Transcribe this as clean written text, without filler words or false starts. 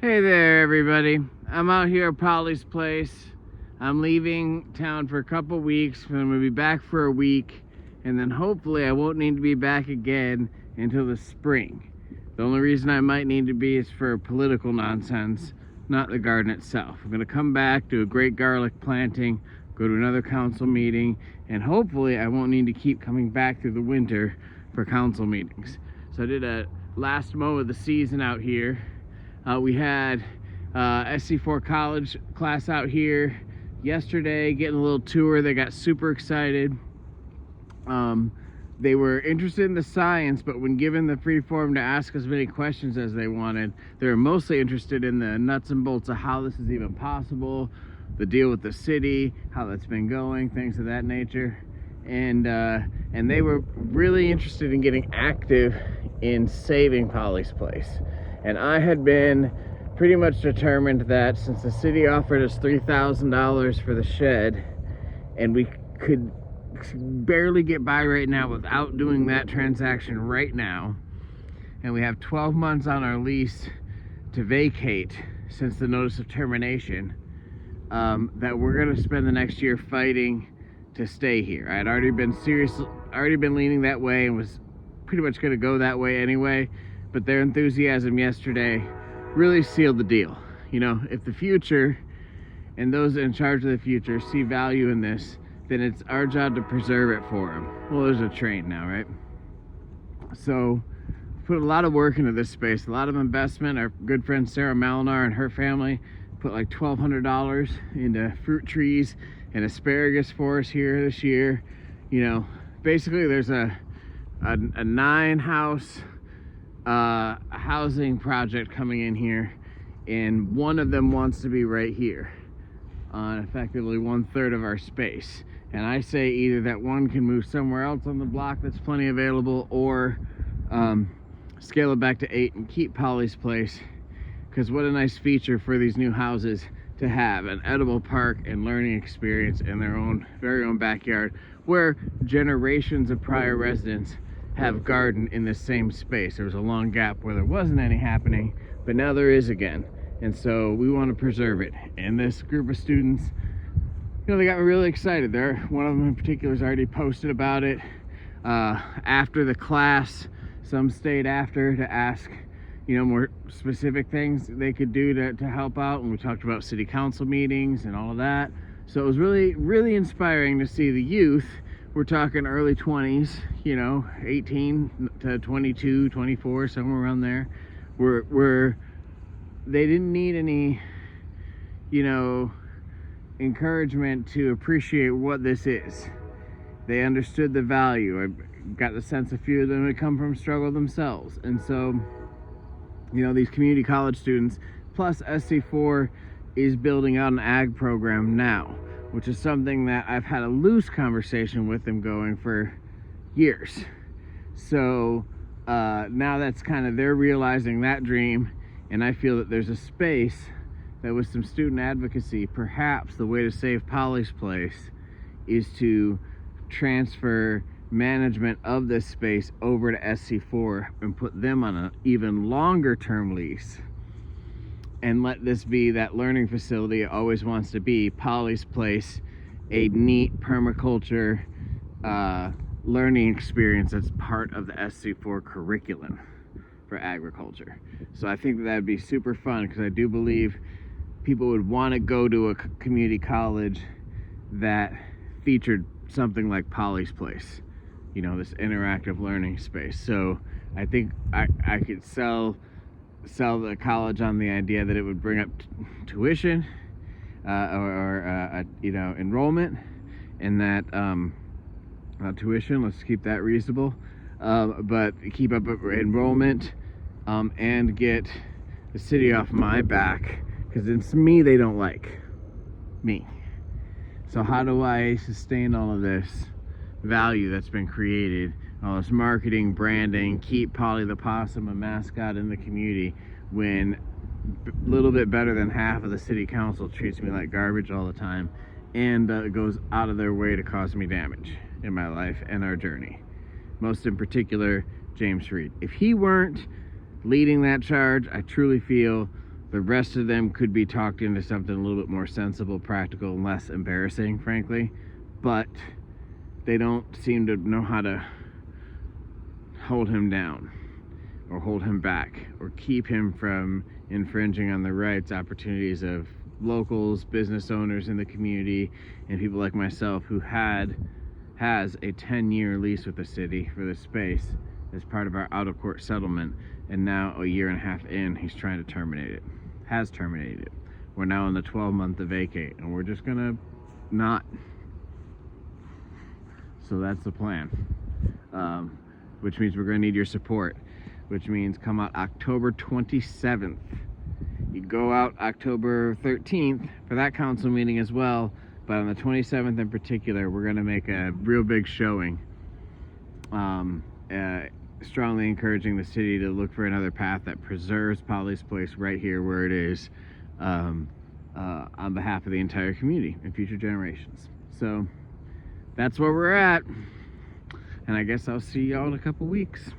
Hey there, everybody. I'm out here at Polly's place. I'm leaving town for a couple weeks. I'm going to be back for a week, and then hopefully I won't need to be back again until the spring. The only reason I might need to be is for political nonsense, not the garden itself. I'm going to come back, do a great garlic planting, go to another council meeting, and hopefully I won't need to keep coming back through the winter for council meetings. So I did a last mow of the season out here. We had SC4 college class out here yesterday, getting a little tour. They got super excited. They were interested in the science, but when given the free form to ask as many questions as they wanted, they were mostly interested in the nuts and bolts of how this is even possible, the deal with the city, how that's been going, things of that nature. And they were really interested in getting active in saving Polly's place. And I had been pretty much determined that since the city offered us $3,000 for the shed, and we could barely get by right now without doing that transaction right now, and we have 12 months on our lease to vacate since the notice of termination, that we're going to spend the next year fighting to stay here. I'd already been leaning that way and was pretty much going to go that way anyway, but their enthusiasm yesterday really sealed the deal. You know, if the future and those in charge of the future see value in this, then it's our job to preserve it for them. Well, there's a train now, right? So put a lot of work into this space, a lot of investment. Our good friend Sarah Malinar and her family put like $1,200 into fruit trees and asparagus for us here this year. You know, basically there's a 9-house housing project coming in here, and one of them wants to be right here on effectively 1/3 of our space. And I say either that one can move somewhere else on the block that's plenty available, or scale it back to 8 and keep Polly's place, because what a nice feature for these new houses to have an edible park and learning experience in their own very own backyard, where generations of prior residents have garden in the same space. There was a long gap where there wasn't any happening, but now there is again, and so we want to preserve it. And this group of students, you know, they got me really excited. One of them in particular has already posted about it after the class. Some stayed after to ask, you know, more specific things they could do to help out, and we talked about city council meetings and all of that. So it was really inspiring to see the youth. We're talking early 20s, you know, 18 to 22, 24, somewhere around there. They didn't need any, you know, encouragement to appreciate what this is. They understood the value. I got the sense a few of them had come from struggle themselves. And so, you know, these community college students, plus SC4 is building out an ag program now, which is something that I've had a loose conversation with them going for years. So now that's kind of, they're realizing that dream, and I feel that there's a space that with some student advocacy, perhaps the way to save Polly's place is to transfer management of this space over to SC4 and put them on an even longer term lease, and let this be that learning facility it always wants to be, Polly's place, a neat permaculture learning experience that's part of the SC4 curriculum for agriculture. So I think that would be super fun, because I do believe people would want to go to a community college that featured something like Polly's place, you know, this interactive learning space. So I think I could sell the college on the idea that it would bring up tuition or you know, enrollment, and that tuition, let's keep that reasonable, but keep up enrollment, and get the city off my back, because it's me they don't like, me. So how do I sustain all of this value that's been created, all this marketing, branding, keep Polly the Possum a mascot in the community, when a little bit better than half of the city council treats me like garbage all the time, and goes out of their way to cause me damage in my life and our journey. Most in particular, James Reed. If he weren't leading that charge, I truly feel The rest of them could be talked into something a little bit more sensible, practical, and less embarrassing, frankly. But they don't seem to know how to hold him down or hold him back or keep him from infringing on the rights, opportunities of locals, business owners in the community, and people like myself who has a 10-year lease with the city for this space as part of our out-of-court settlement, and now a year and a half in, he's trying to terminate it. Has terminated it. We're now in the 12-month to vacate, and we're just gonna not. So that's the plan, which means we're gonna need your support, which means come out October 27th. You go out October 13th for that council meeting as well, but on the 27th in particular, we're gonna make a real big showing, strongly encouraging the city to look for another path that preserves Polly's Place right here where it is, on behalf of the entire community and future generations. So that's where we're at, and I guess I'll see y'all in a couple weeks.